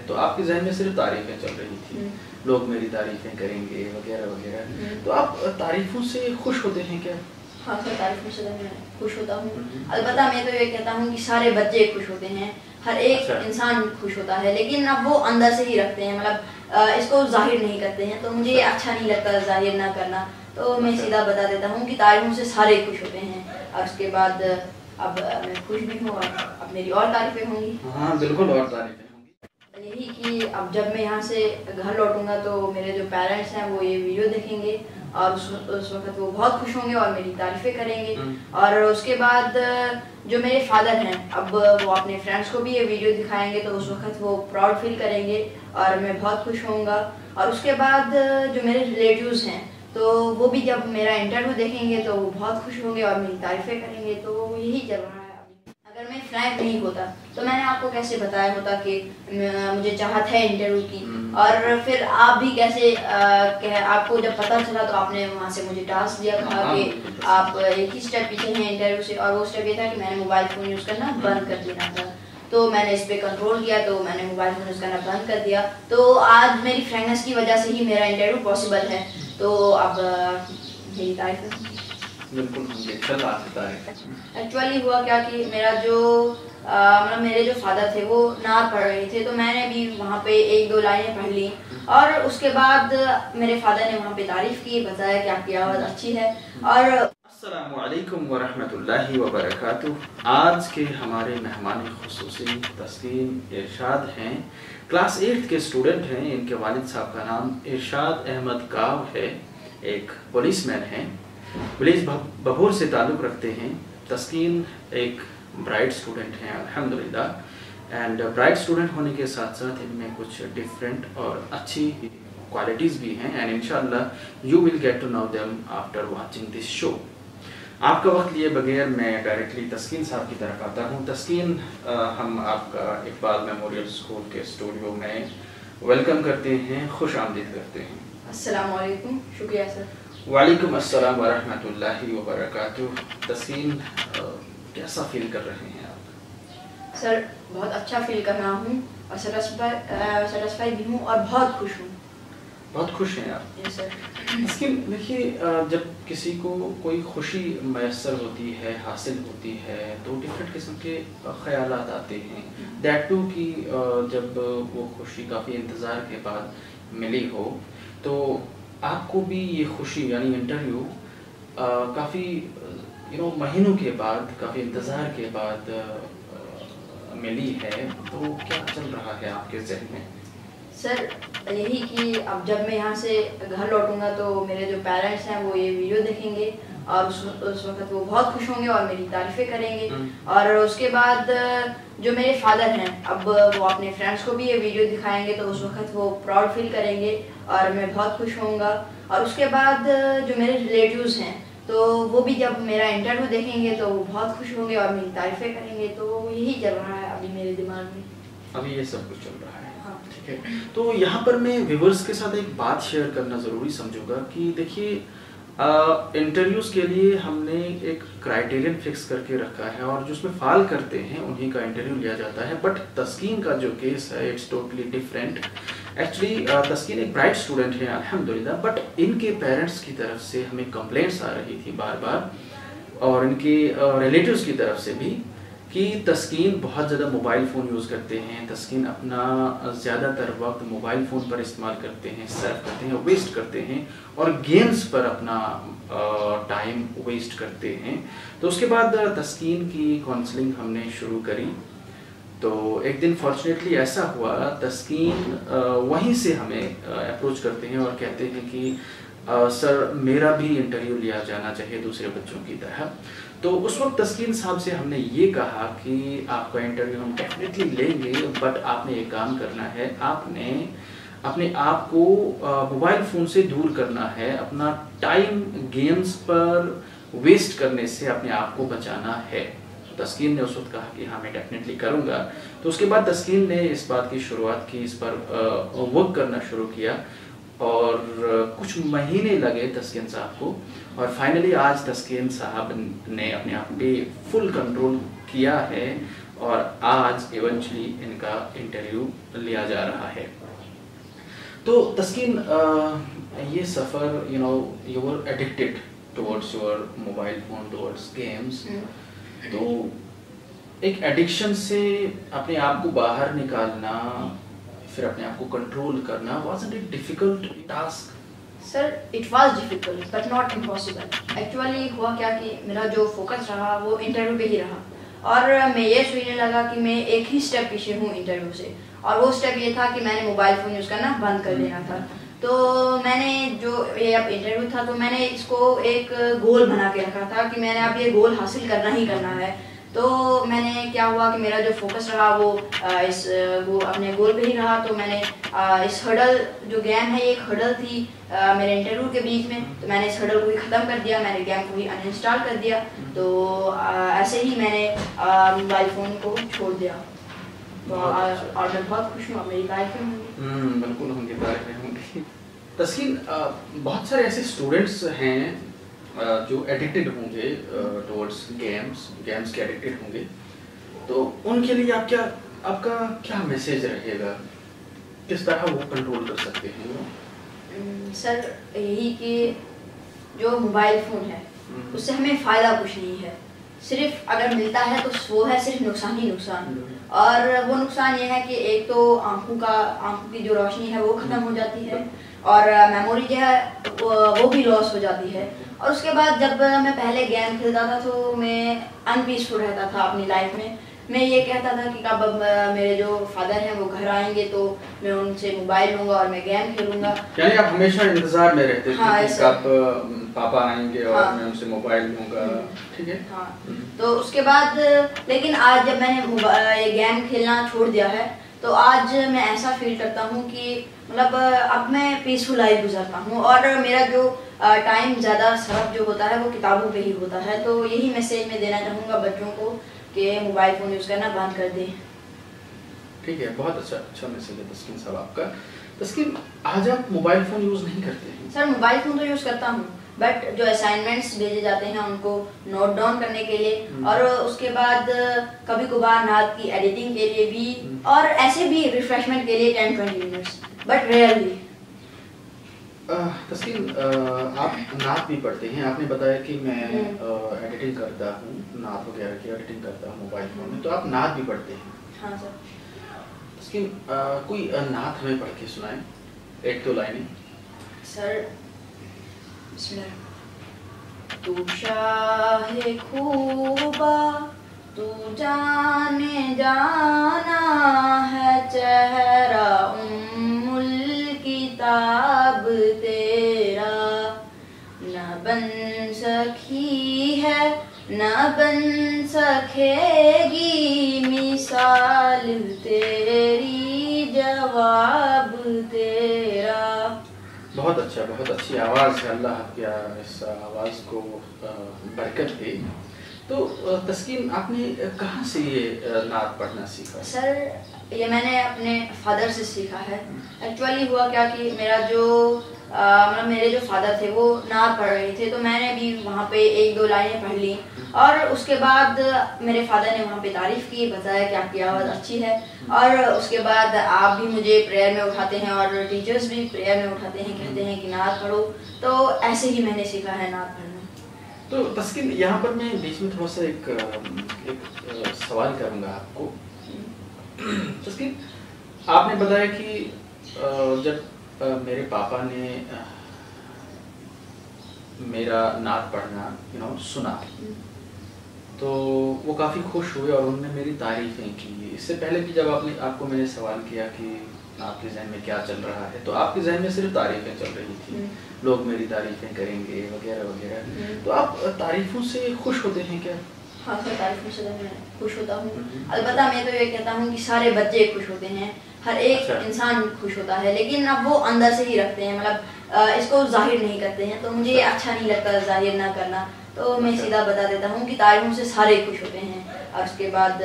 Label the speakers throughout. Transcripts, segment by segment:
Speaker 1: है तो आपके जहन में सिर्फ तारीफें चल रही थी, लोग मेरी तारीफें करेंगे वगैरह वगैरह, तो आप तारीफों से खुश होते हैं क्या?
Speaker 2: हाँ सर, तारीफों से मैं खुश होता हूँ। अलबत्ता मैं तो ये कहता हूँ कि सारे बच्चे खुश होते हैं, हर एक इंसान खुश होता है, लेकिन अब वो अंदर से ही रखते हैं, मतलब इसको जाहिर नहीं करते हैं। तो मुझे ये अच्छा नहीं लगता जाहिर ना करना, तो मैं सीधा बता देता हूँ कि तारीफों से सारे खुश होते हैं। और उसके बाद अब मैं खुश भी हूँ और अब मेरी और तारीफें होंगी।
Speaker 1: हाँ बिल्कुल, और तारीफें होंगी।
Speaker 2: यही कि अब जब मैं यहाँ से घर लौटूंगा तो मेरे जो पेरेंट्स हैं वो ये वीडियो देखेंगे और उस वक्त वो बहुत खुश होंगे और मेरी तारीफें करेंगे। और उसके बाद जो मेरे फादर हैं, अब वो अपने फ्रेंड्स को भी ये वीडियो दिखाएंगे तो उस वक्त वो प्राउड फील करेंगे और मैं बहुत खुश होऊंगा। और उसके बाद जो मेरे रिलेटिव्स हैं तो वो भी जब मेरा इंटरव्यू देखेंगे तो वो बहुत खुश होंगे और मेरी तारीफें करेंगे। तो यही चल रहा है अभी। अगर मैं फ्रैंक नहीं होता तो मैंने आपको कैसे बताया होता कि मुझे चाहत है इंटरव्यू की, और फिर आप भी कैसे आपको जब पता चला तो आपने वहाँ से मुझे टास्क दिया था कि आप एक ही स्टेप पीछे हैं इंटरव्यू से, और वो स्टेप ये था कि मैंने मोबाइल फ़ोन यूज़ करना बंद कर देना था। तो मैंने इस पर कंट्रोल किया, तो मैंने मोबाइल फ़ोन यूज़ करना बंद कर दिया। तो आज मेरी फ्रैंकनेस की वजह से ही मेरा इंटरव्यू पॉसिबल है। तो अब मेरी तारीफ
Speaker 1: बिल्कुल होंगे,
Speaker 2: एक्चुअली हुआ क्या कि मेरा जो मतलब मेरे जो फादर थे वो नात पढ़ रहे थे, तो मैंने भी वहाँ पे एक दो लाइनें पढ़ ली और उसके बाद मेरे फादर ने वहाँ पे तारीफ की, बताया कि आपकी आवाज़ अच्छी है। और
Speaker 1: अस्सलामु अलैकुम व रहमतुल्लाहि व बरकातुहू। आज के हमारे मेहमान खुसूसी तस्कीन इरशाद हैं, क्लास 8 के स्टूडेंट हैं। इनके वालिद साहब का नाम इरशाद अहमद काव है, एक पुलिसमैन हैं, पुलिस बभूर से ताल्लुक़ रखते हैं। तस्कीन एक ब्राइट स्टूडेंट हैं अल्हम्दुलिल्लाह, एंड ब्राइट स्टूडेंट होने के साथ साथ इनमें कुछ डिफरेंट और अच्छी क्वालिटीज़ भी हैं, एंड इंशाअल्लाह you will get to know them after watching this show. आपका वक्त लिए बगैर मैं डायरेक्टली तस्कीन साहब की तरफ आता हूँ। तस्कीन, हम आपका इकबाल मेमोरियल स्कूल के स्टूडियो में वेलकम करते हैं, खुश आमदीद करते हैं।
Speaker 2: अस्सलाम वालेकुम, शुक्रिया सर।
Speaker 1: वालेकुम अस्सलाम व रहमतुल्लाहि व बरकातुहू। तस्कीन, कैसा फील कर रहे हैं आप?
Speaker 2: सर बहुत अच्छा फील कर रहा हूँ और सेटिस्फाइड भी हूँ और बहुत खुश हूँ।
Speaker 1: बहुत खुश हैं आप?
Speaker 2: जी सर।
Speaker 1: लेकिन देखिए, जब किसी को कोई खुशी मैसर होती है, हासिल होती है, तो डिफरेंट किस्म के ख्यालात आते हैं। दैट टू कि जब वो खुशी काफ़ी इंतज़ार के बाद मिली हो, तो आपको भी ये खुशी यानी इंटरव्यू काफ़ी महीनों के बाद, काफ़ी इंतज़ार के बाद मिली है, तो क्या चल रहा है आपके ज़हन में?
Speaker 2: सर यही कि अब जब मैं यहाँ से घर लौटूंगा तो मेरे जो पेरेंट्स हैं वो ये वीडियो देखेंगे और उस वक्त वो बहुत खुश होंगे और मेरी तारीफें करेंगे। और उसके बाद जो मेरे फादर हैं, अब वो अपने फ्रेंड्स को भी ये वीडियो दिखाएंगे तो उस वक्त वो प्राउड फील करेंगे और मैं बहुत खुश होऊंगा। और उसके बाद जो मेरे रिलेटिव्स हैं तो वो भी जब मेरा इंटरव्यू देखेंगे तो वो बहुत खुश होंगे और मेरी तारीफें करेंगे। तो यही चल रहा है अभी मेरे दिमाग में,
Speaker 1: अभी ये सब कुछ चल रहा है। ठीक है, तो यहाँ पर मैं व्यूअर्स के साथ एक बात शेयर करना ज़रूरी समझूंगा कि देखिए, इंटरव्यूज़ के लिए हमने एक क्राइटेरियन फिक्स करके रखा है और जो उसमें फाल करते हैं उन्हीं का इंटरव्यू लिया जाता है। बट तस्कीन का जो केस है इट्स टोटली डिफरेंट। एक्चुअली तस्कीन एक ब्राइट स्टूडेंट है अल्हम्दुलिल्लाह, बट इनके पेरेंट्स की तरफ से हमें कंप्लेंट्स आ रही थी बार बार, और इनके रिलेटिव्स की तरफ से भी, कि तस्कीन बहुत ज़्यादा मोबाइल फ़ोन यूज़ करते हैं, तस्कीन अपना ज़्यादातर वक्त मोबाइल फ़ोन पर इस्तेमाल करते हैं, सर्फ करते हैं, वेस्ट करते हैं और गेम्स पर अपना टाइम वेस्ट करते हैं। तो उसके बाद तस्कीन की काउंसलिंग हमने शुरू करी। तो एक दिन फॉर्चुनेटली ऐसा हुआ, तस्कीन वहीं से हमें अप्रोच करते हैं और कहते हैं कि सर मेरा भी इंटरव्यू लिया जाना चाहिए दूसरे बच्चों की तरह। तो उस वक्त तस्कीन साहब से हमने ये कहा कि आपका इंटरव्यू हम डेफिनेटली लेंगे, बट आपने एक काम करना है, आपने अपने आप को मोबाइल फ़ोन से दूर करना है, अपना टाइम गेम्स पर वेस्ट करने से अपने आप को बचाना है। तो तस्कीन ने उस वक्त कहा कि हाँ मैं डेफिनेटली करूँगा। तो उसके बाद तस्कीन ने इस बात की शुरुआत की, इस पर वर्क करना शुरू किया और कुछ महीने लगे तस्कीन साहब को, और फाइनली आज तस्कीन साहब ने अपने आप पे फुल कंट्रोल किया है और आज इवेंचुअली इनका इंटरव्यू लिया जा रहा है। तो तस्कीन, ये सफ़र you were addicted towards your mobile phone, towards games, तो एक एडिक्शन से अपने आप को बाहर निकालना, फिर अपने आप को कंट्रोल करना, wasn't it difficult task?
Speaker 2: Sir, it was difficult but not impossible. Actually हुआ क्या कि मेरा जो फोकस रहा वो इंटरव्यू पे ही रहा और मैं ये सोचने लगा कि मैं एक ही स्टेप पीछे हूँ इंटरव्यू से, और वो स्टेप ये था कि मैंने मोबाइल फ़ोन यूज़ करना बंद कर देना था। तो मैंने जो ये अब इंटरव्यू था तो मैंने इसको एक गोल बना के रखा था कि मैंने अब ये गोल हासिल करना ही करना है। तो मैंने क्या हुआ कि मेरा जो फोकस रहा वो अपने गोल पे ही रहा। तो मैंने इस हर्डल जो गेम है, ये एक हर्डल थी मेरे इंटरव्यू के बीच में, तो मैंने इस हर्डल को ही ख़त्म कर दिया, मैंने गेम को ही अनइंस्टॉल कर दिया। तो ऐसे ही मैंने मोबाइल फ़ोन को छोड़ दिया। तो और मैं बहुत खुश हूँ, मेरी तारीफें होंगी।
Speaker 1: बिल्कुल होंगी, तारीफें होंगी। तस्कीन, बहुत सारे ऐसे स्टूडेंट्स हैं जो एडिक्टेड होंगे टुवर्ड्स गेम्स के एडिक्टेड होंगे, तो उनके लिए आपका क्या मैसेज रहेगा? किस तरह वो कंट्रोल कर सकते हैं?
Speaker 2: सर, यही कि जो मोबाइल फ़ोन है उससे हमें फ़ायदा कुछ नहीं है, सिर्फ अगर मिलता है तो वो है सिर्फ नुकसान ही नुकसान। और वो नुकसान ये है कि एक तो आँखों की जो रोशनी है वो ख़त्म हो जाती है, और मेमोरी जो है वो भी लॉस हो जाती है। और उसके बाद जब मैं पहले गेम खेलता था तो मैं अनपीसफुल रहता था अपनी लाइफ में। मैं ये कहता था कि कब मेरे जो फादर हैं वो घर आएंगे तो मैं उनसे मोबाइल लूँगा और मैं गेम खेलूँगा।
Speaker 1: यानी आप हमेशा इंतज़ार में रहते थे कि कब पापा आएंगे और
Speaker 2: हाँ,
Speaker 1: मैं उनसे मोबाइल लूँगा। ठीक है।
Speaker 2: हाँ, तो उसके बाद लेकिन आज जब मैंने ये गेम खेलना छोड़ दिया है तो आज मैं ऐसा फील करता हूँ कि मतलब अब मैं पीसफुल लाइफ गुजारता हूँ, और मेरा जो टाइम ज़्यादा सर्फ जो होता है वो किताबों पे ही होता है। तो यही मैसेज मैं देना चाहूँगा बच्चों को कि मोबाइल फ़ोन यूज़ करना बंद कर दें।
Speaker 1: ठीक है, बहुत अच्छा मैसेज है तस्कीन साहब आपका। तस्कीन, आज आप मोबाइल फ़ोन यूज़ नहीं करते हैं?
Speaker 2: सर, मोबाइल फ़ोन तो यूज़ करता हूँ, बट जो असाइनमेंट्स भेजे जाते हैं उनको नोट डाउन करने के लिए, और उसके बाद कभी कभार नात की एडिटिंग के लिए भी, और ऐसे भी रिफ्रेशमेंट के लिए 10-20 मिनट्स, बट रेयरली।
Speaker 1: तस्कीन, आप नात भी पढ़ते हैं, आपने बताया कि मैं एडिटिंग करता हूँ, नात वगैरह की एडिटिंग करता हूँ मोबाइल फ़ोन में, तो आप नात भी पढ़ते हैं?
Speaker 2: हाँ सर।
Speaker 1: तस्कीन, कोई नात हमें पढ़ के सुनाएं, 1-2 लाइनें।
Speaker 2: सर, तू शाहे खूबा तू जाने जाना है, चेहरा उम्मुल किताब तेरा, न बन सकी है न बन सकेगी मिसाल तेरी, जवाब तेरा।
Speaker 1: बहुत अच्छा, बहुत अच्छी आवाज़ है, अल्लाह आपकी इस आवाज़ को बरकत दे। तो तस्कीन, आपने कहाँ से ये नात पढ़ना सीखा?
Speaker 2: सर, ये मैंने अपने फादर से सीखा है। एक्चुअली हुआ क्या कि मेरा जो मतलब मेरे जो फादर थे वो नात पढ़ रहे थे, तो मैंने भी वहाँ पे 1-2 लाइनें पढ़ ली, और उसके बाद मेरे फादर ने वहाँ पे तारीफ़ की, बताया कि आपकी आवाज़ अच्छी है। और उसके बाद आप भी मुझे प्रेयर में उठाते हैं और टीचर्स भी प्रेयर में उठाते हैं, कहते हैं कि नात पढ़ो। तो ऐसे ही मैंने सीखा है नात पढ़ना।
Speaker 1: तो तस्कीन, यहाँ पर मैं बीच में थोड़ा सा एक सवाल करूँगा आपको। तस्कीन, आपने बताया कि जब मेरे पापा ने मेरा नात पढ़ना सुना तो वो काफ़ी खुश हुए और उन्होंने मेरी तारीफ़ें की। इससे पहले भी जब आपको मैंने सवाल किया कि आपके जहन में क्या चल रहा है, तो आपके जहन में सिर्फ तारीफ़ें चल रही थी, लोग मेरी तारीफ़ें करेंगे वगैरह वगैरह। तो आप तारीफ़ों से खुश होते हैं क्या?
Speaker 2: हाँ सर, तारीफ़ों से मैं खुश होता हूँ। अलबत्ता मैं तो ये कहता हूँ कि सारे बच्चे खुश होते हैं, हर एक इंसान खुश होता है, लेकिन अब वो अंदर से ही रखते हैं, मतलब इसको जाहिर नहीं करते हैं। तो मुझे ये अच्छा नहीं लगता जाहिर ना करना, तो मैं सीधा बता देता हूँ कि तारीफ़ों से सारे खुश होते हैं। और उसके बाद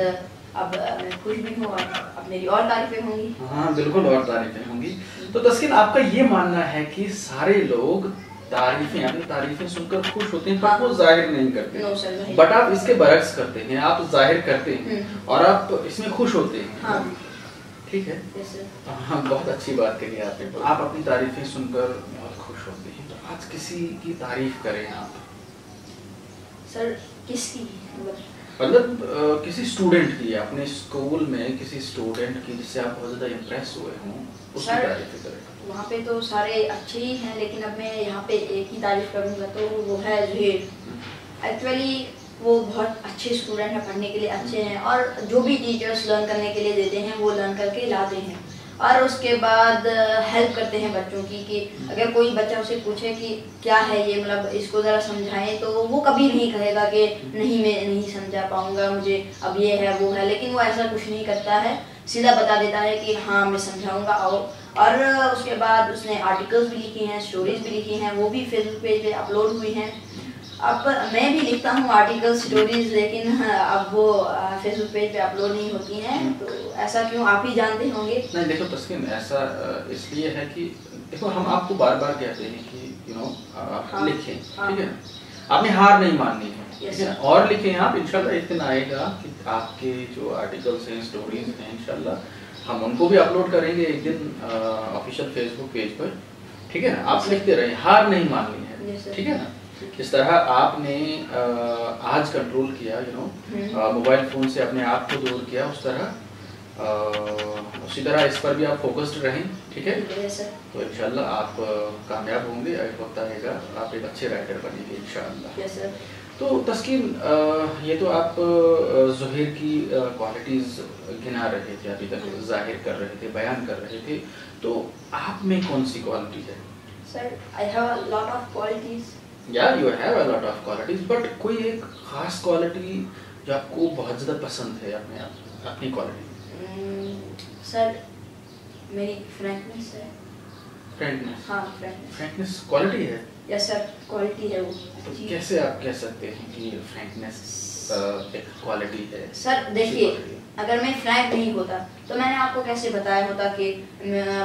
Speaker 2: अब मैं खुश भी हूँ और अब मेरी और तारीफ़ें होंगी।
Speaker 1: हाँ बिल्कुल, और तारीफ़ें होंगी। तो तस्कीन, आपका ये मानना है कि सारे लोग तारीफें, आपकी तारीफें सुनकर खुश होते हैं पर वो जाहिर नहीं करते।
Speaker 2: नो सर,
Speaker 1: बट आप इसके बरक्स करते हैं, आप जाहिर करते हैं और आप इसमें खुश होते हैं।
Speaker 2: हाँ।
Speaker 1: ठीक है। हाँ, बहुत अच्छी बात कही आपने। आप अपनी तारीफें सुनकर बहुत खुश होते हैं, तो आज किसी की तारीफ करें आप।
Speaker 2: सर किसकी?
Speaker 1: मतलब किसी स्टूडेंट की, अपने स्कूल में किसी स्टूडेंट की जिससे आप बहुत ज़्यादा इम्प्रेस हुए हों, उसकी तारीफ करें।
Speaker 2: वहाँ पे तो सारे अच्छे ही हैं, लेकिन अब मैं यहाँ पे एक ही तारीफ करूँगा तो वो है जुहेर। एक्चुअली वो बहुत अच्छे स्टूडेंट हैं, पढ़ने के लिए अच्छे हैं और जो भी टीचर्स लर्न करने के लिए देते हैं वो लर्न करके लाते हैं और उसके बाद हेल्प करते हैं बच्चों की कि अगर कोई बच्चा उसे पूछे कि क्या है ये, मतलब इसको ज़रा समझाएं, तो वो कभी नहीं कहेगा कि नहीं मैं नहीं समझा पाऊँगा, मुझे अब ये है वो है, लेकिन वो ऐसा कुछ नहीं करता है, सीधा बता देता है कि हाँ मैं समझाऊँगा आओ। और उसके बाद उसने आर्टिकल्स भी लिखे हैं, स्टोरीज भी लिखी हैं, वो भी फेसबुक पेज पे अपलोड हुई हैं। अब मैं भी लिखता हूँ आर्टिकल स्टोरीज, लेकिन अब वो फेसबुक पेज पे अपलोड नहीं होती हैं, तो ऐसा क्यों, आप ही जानते होंगे।
Speaker 1: नहीं देखो तस्कीन, ऐसा इसलिए है कि देखो हम आपको बार बार कहते हैं कि
Speaker 2: हाँ,
Speaker 1: लिखें,
Speaker 2: हाँ,
Speaker 1: ठीक है, आपने हार नहीं माननी है,
Speaker 2: yes,
Speaker 1: ठीक है, और लिखें आप, इंशाल्लाह एक दिन आएगा कि आपके जो आर्टिकल्स हैं, स्टोरीज हैं, इंशाल्लाह हम उनको भी अपलोड करेंगे एक दिन ऑफिशियल फेसबुक पेज पर, ठीक है ना। आप लिखते रहें, हार नहीं माननी है,
Speaker 2: yes,
Speaker 1: ठीक है ना। जिस तरह आपने आज कंट्रोल किया मोबाइल फ़ोन से अपने आप को दूर किया, उस तरह उसी तरह इस पर भी आप फोकस्ड रहें, ठीक है। तो इंशाल्लाह आप कामयाब होंगे, एक वक्त आएगा आप एक अच्छे राइटर बनेंगे इंशाल्लाह। तो तस्कीन, ये तो आप ज़ुहैर की क्वालिटीज़ गिना रहे थे, अभी तक जाहिर कर रहे थे, बयान कर रहे थे, तो आप में कौन सी क्वालिटी है?
Speaker 2: Sir I have a lot of qualities.
Speaker 1: Yeah, you have a lot of qualities, but कोई एक खास क्वालिटी जो आपको बहुत ज़्यादा पसंद है अपनी क्वालिटी?
Speaker 2: सर मेरी फ्रैंकनेस है।
Speaker 1: फ्रैंकनेस?
Speaker 2: हाँ, फ्रैंकनेस
Speaker 1: क्वालिटी है?
Speaker 2: यस सर, क्वालिटी है वो।
Speaker 1: तो कैसे आप कह सकते हैं कि फ्रैंकनेस एक क्वालिटी है?
Speaker 2: सर देखिए, अगर मैं फ्रैंक नहीं होता तो मैंने आपको कैसे बताया होता कि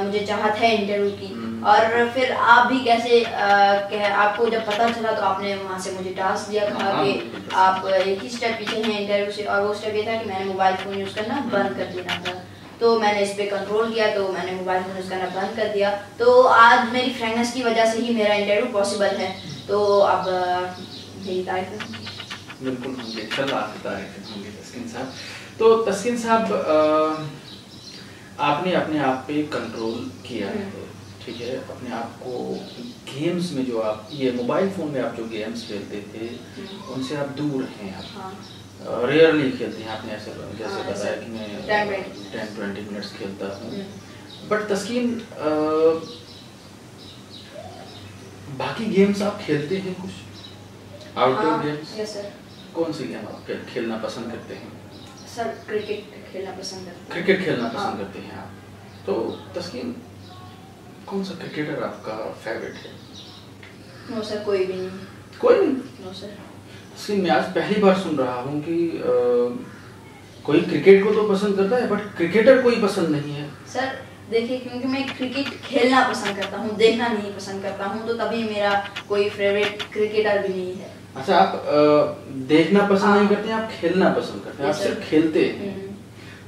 Speaker 2: मुझे चाहत है इंटरव्यू की, और फिर आप भी कैसे आपको जब पता चला तो आपने वहाँ से मुझे टास्क दिया, कहा कि आप एक ही स्टेप पीछे हैं इंटरव्यू से, और वो स्टेप ये था कि मैंने मोबाइल फ़ोन यूज़ करना बंद कर देना था। तो मैंने इस पर कंट्रोल किया, तो मैंने मोबाइल फ़ोन यूज़ करना बंद कर दिया। तो आज मेरी फ्रैंकनेस की वजह से ही मेरा इंटरव्यू पॉसिबल है। तो अब मेरी तारीफ
Speaker 1: बिल्कुल होंगे, इंशाल्लाह आपकी तारीफ होंगी तस्कीन साहब। तो तस्कीन साहब, आपने अपने आप पे कंट्रोल किया है, ठीक है, अपने आप को गेम्स में जो आप ये मोबाइल फ़ोन में आप जो गेम्स खेलते थे उनसे आप दूर हैं, आप रेयरली खेलते हैं, आपने ऐसे जैसे बताया कि मैं 10-20 मिनट्स खेलता हूँ। बट तस्कीन, बाकी गेम्स आप खेलते हैं कुछ आउटडोर गेम्स?
Speaker 2: Yes sir.
Speaker 1: कौन सी गेम आप खेलना पसंद करते हैं?
Speaker 2: सर क्रिकेट खेलना पसंद करते हैं।
Speaker 1: क्रिकेट खेलना पसंद करते हैं आप? तो तस्कीन, कौन सा क्रिकेटर आपका फेवरेट है?
Speaker 2: नो सर, कोई भी नहीं।
Speaker 1: कोई नहीं?
Speaker 2: No sir.
Speaker 1: तस्कीन, मैं आज पहली बार सुन रहा हूँ कि कोई क्रिकेट को तो पसंद करता है बट क्रिकेटर कोई पसंद नहीं है।
Speaker 2: सर देखिए, क्योंकि मैं क्रिकेट खेलना पसंद करता हूँ, देखना नहीं पसंद करता हूँ, तो तभी मेरा कोई फेवरेट क्रिकेटर भी नहीं है।
Speaker 1: अच्छा, आप देखना पसंद नहीं करते हैं, आप खेलना पसंद करते हैं, आप सिर्फ खेलते हैं।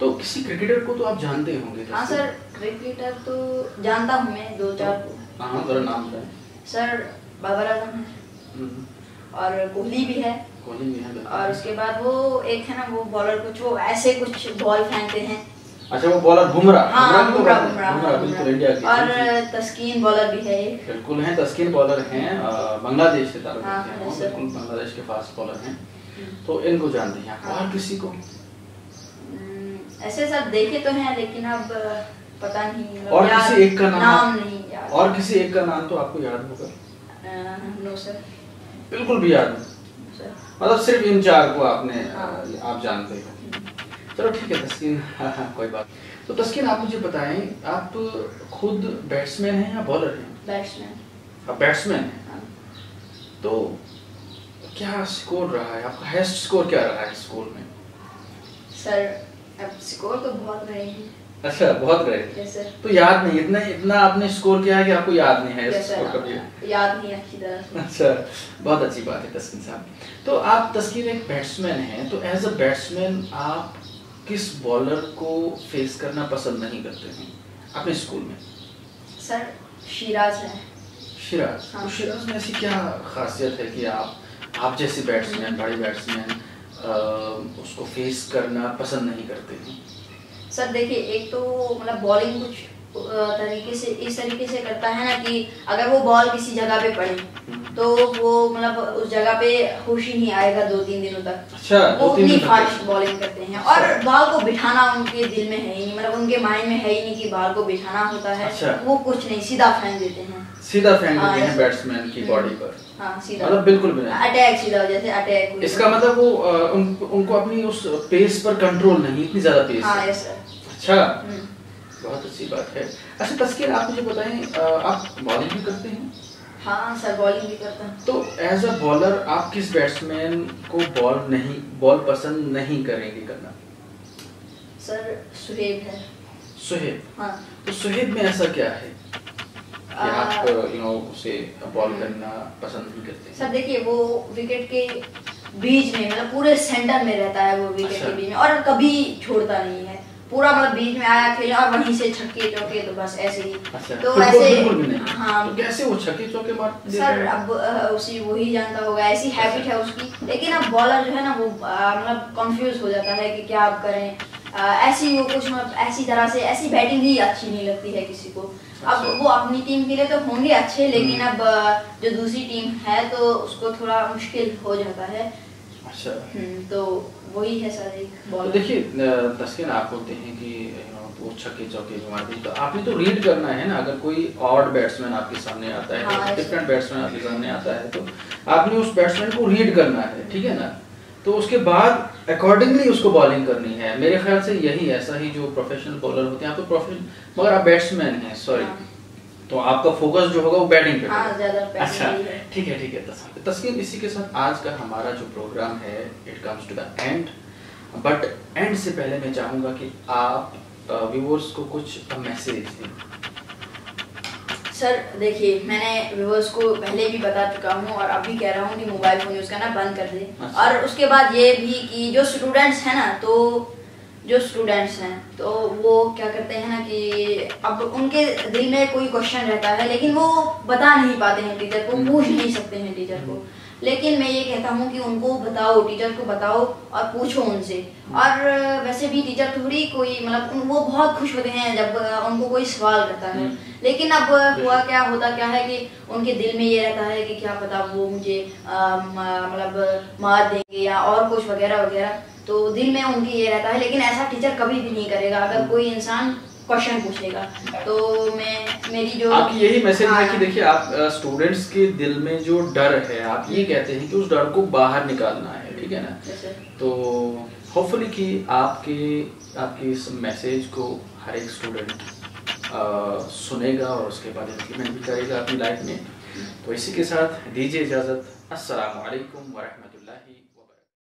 Speaker 1: तो किसी क्रिकेटर को तो आप जानते होंगे?
Speaker 2: हाँ सर, क्रिकेटर तो जानता हूँ मैं 2-4 को।
Speaker 1: हाँ, जरा नाम बताएं।
Speaker 2: सर बाबर आजम है और कोहली भी है।
Speaker 1: कोहली भी है।
Speaker 2: और उसके बाद वो एक है ना, वो बॉलर कुछ वो ऐसे कुछ बॉल फेंकते हैं।
Speaker 1: अच्छा, वो बॉलर बुमराह।
Speaker 2: हाँ, बुमराह
Speaker 1: बिल्कुल इंडिया की।
Speaker 2: और तस्कीन बॉलर भी है।
Speaker 1: बिल्कुल हैं, तस्कीन बॉलर हैं, बांग्लादेश से ताल्लुक
Speaker 2: हाँ,
Speaker 1: रखते हैं, बिल्कुल बांग्लादेश के फास्ट बॉलर हैं। तो इनको जानते हैं। और किसी को?
Speaker 2: ऐसे सब देखे तो हैं, लेकिन अब पता नहीं।
Speaker 1: और किसी एक का
Speaker 2: नाम नहीं याद।
Speaker 1: और किसी एक का नाम तो आपको याद होगा?
Speaker 2: नो सर,
Speaker 1: बिल्कुल भी याद नहीं। मतलब सिर्फ इन 4 को आपने आप जानते हो। चलो ठीक है तस्कीन, कोई बात। तो तस्कीन, आप मुझे बताएं, आप खुद बैट्समैन हैं या बॉलर हैं?
Speaker 2: बैट्समैन।
Speaker 1: आप बैट्समैन हैं। तो क्या स्कोर रहा है आपका? हाईएस्ट स्कोर क्या रहा है स्कूल में?
Speaker 2: सर अब स्कोर तो बहुत रहे हैं।
Speaker 1: अच्छा, बहुत ग्रेट।
Speaker 2: Yes sir.
Speaker 1: तो याद नहीं, इतना इतना आपने स्कोर किया है कि आपको याद नहीं है
Speaker 2: यस
Speaker 1: स्कोर
Speaker 2: सर,
Speaker 1: कभी?
Speaker 2: याद नहीं अच्छी तरह से।
Speaker 1: अच्छा, बहुत अच्छी बात है तस्कीन साहब। तो आप तस्कीन एक बैट्समैन हैं, तो एज अ बैट्समैन आप किस बॉलर को फेस करना पसंद नहीं करते हैं अपने स्कूल में?
Speaker 2: सर शिराज है।
Speaker 1: शिराज?
Speaker 2: हाँ।
Speaker 1: तो शिराज में ऐसी क्या खासियत है कि आप जैसे बैट्समैन, बड़े बैट्समैन उसको फेस करना पसंद नहीं करते हैं?
Speaker 2: सर देखिए, एक तो मतलब बॉलिंग कुछ तरीके से इस तरीके से करता है ना कि अगर वो बॉल किसी जगह पे पड़े तो वो मतलब उस जगह पे होश ही नहीं आएगा 2-3 दिनों तक।
Speaker 1: अच्छा,
Speaker 2: वो
Speaker 1: 2-3
Speaker 2: इतनी
Speaker 1: दिन
Speaker 2: फास्ट बॉलिंग करते हैं और बॉल को बिठाना उनके दिल में है ही नहीं, मतलब उनके माइंड में है ही नहीं कि बॉल को बिठाना होता है।
Speaker 1: अच्छा।
Speaker 2: वो कुछ नहीं, सीधा फेंक देते हैं।
Speaker 1: सीधा फेंक
Speaker 2: हाँ,
Speaker 1: देते हैं
Speaker 2: yes।
Speaker 1: बैट्समैन की बॉडी पर?
Speaker 2: हाँ, सीधा,
Speaker 1: मतलब बिल्कुल भी नहीं,
Speaker 2: अटैक सीधा, जैसे अटैक हुई।
Speaker 1: इसका मतलब वो उनको अपनी उस पेस पर कंट्रोल नहीं, इतनी ज्यादा पेस
Speaker 2: हाँ
Speaker 1: है।
Speaker 2: Yes sir.
Speaker 1: अच्छा, बहुत अच्छी बात है। अच्छा तस्कीन, आप मुझे बताएं, आप बॉलिंग भी करते हैं?
Speaker 2: हाँ सर, बॉलिंग भी करता हूँ।
Speaker 1: तो एज अ बॉलर आप किस बैट्समैन को बॉल पसंद नहीं करेंगे करना?
Speaker 2: सर सुहेब है।
Speaker 1: सुहेब?
Speaker 2: हाँ।
Speaker 1: तो सुहेब में ऐसा क्या है कि आप उसे बॉल करना पसंद नहीं करते?
Speaker 2: सर देखिए, वो विकेट के बीच में, मतलब पूरे सेंटर में रहता है वो विकेट
Speaker 1: अच्छा।
Speaker 2: के बीच में, और कभी छोड़ता नहीं है। पूरा मतलब बीच में आया खेला और वहीं से छक्के चौके, तो बस ऐसे ही।
Speaker 1: अच्छा,
Speaker 2: तो
Speaker 1: वो
Speaker 2: ऐसे
Speaker 1: बिल्कुल भी नहीं।
Speaker 2: हाँ।
Speaker 1: तो कैसे वो छक्के चौके मारते हैं?
Speaker 2: सर अब उसी वही जानता होगा, ऐसी हैबिट है उसकी। लेकिन अब बॉलर जो है ना वो मतलब कंफ्यूज हो जाता है कि क्या अब करें। ऐसी वो कुछ मतलब ऐसी तरह से ऐसी बैटिंग ही अच्छी नहीं लगती है किसी को। अब वो अपनी टीम के लिए तो होंगे अच्छे, लेकिन अब जो दूसरी टीम है तो उसको थोड़ा मुश्किल हो जाता है।
Speaker 1: अच्छा।
Speaker 2: तो वही है सर एक
Speaker 1: तो
Speaker 2: बॉलर।
Speaker 1: देखिए तस्कीन, आप बोलते हैं कि वो छक्के चौके जो मारते हैं, तो आपने तो रीड करना है ना। अगर कोई ऑड बैट्समैन आपके सामने आता है,
Speaker 2: हाँ,
Speaker 1: डिफरेंट बैट्समैन आपके सामने आता है, तो आपने उस बैट्समैन को रीड करना है, ठीक है ना। तो उसके बाद अकॉर्डिंगली उसको बॉलिंग करनी है। मेरे ख्याल से यही ऐसा ही जो प्रोफेशनल बॉलर होते हैं, आप तो प्रोफेशनल मगर आप बैट्समैन हैं, सॉरी।
Speaker 2: हाँ।
Speaker 1: तो आपका फोकस जो होगा वो बैटिंग पे
Speaker 2: हाँ,
Speaker 1: होगा।
Speaker 2: ज़्यादा बैटिंग
Speaker 1: अच्छा,
Speaker 2: ही है।
Speaker 1: ठीक है तस्कीन, इसी के साथ आज का हमारा जो प्रोग्राम है it comes to the end. But end से पहले मैं चाहूँगा कि आप व्यूअर्स को कुछ मैसेज दें।
Speaker 2: सर देखिए, मैंने व्यूअर्स को पहले भी बता चुका हूँ और अभी कह रहा हूँ कि मोबाइल फोन यूज़ करना बंद कर दे।
Speaker 1: अच्छा।
Speaker 2: और उसके बाद ये भी कि जो स्टूडेंट्स हैं ना, तो जो स्टूडेंट्स हैं तो वो क्या करते हैं ना कि अब उनके दिल में कोई क्वेश्चन रहता है, लेकिन वो बता नहीं पाते हैं टीचर को, पूछ नहीं सकते हैं टीचर को। लेकिन मैं ये कहता हूँ कि उनको बताओ, टीचर को बताओ और पूछो उनसे। और वैसे भी टीचर थोड़ी कोई मतलब वो बहुत खुश होते हैं जब उनको कोई सवाल करता है। लेकिन अब होता क्या है कि उनके दिल में ये रहता है कि क्या पता वो मुझे मतलब मार देंगे या और कुछ वगैरह वगैरह, तो दिल में उनके ये रहता है। लेकिन ऐसा टीचर कभी भी नहीं करेगा। अगर कोई इंसान क्वेश्चन पूछेगा तो मेरी जो
Speaker 1: आपकी यही मैसेज है कि देखिए, आप स्टूडेंट्स के दिल में जो डर है, आप ये कहते हैं कि उस डर को बाहर निकालना है, ठीक है ना। तो होपफुली कि आपके इस मैसेज को हर एक स्टूडेंट सुनेगा और उसके बाद इम्प्लीमेंट भी करेगा अपनी लाइफ में। तो इसी के साथ दीजिए इजाज़त। अस्सलाम वालेकुम व रहमतुल्लाह।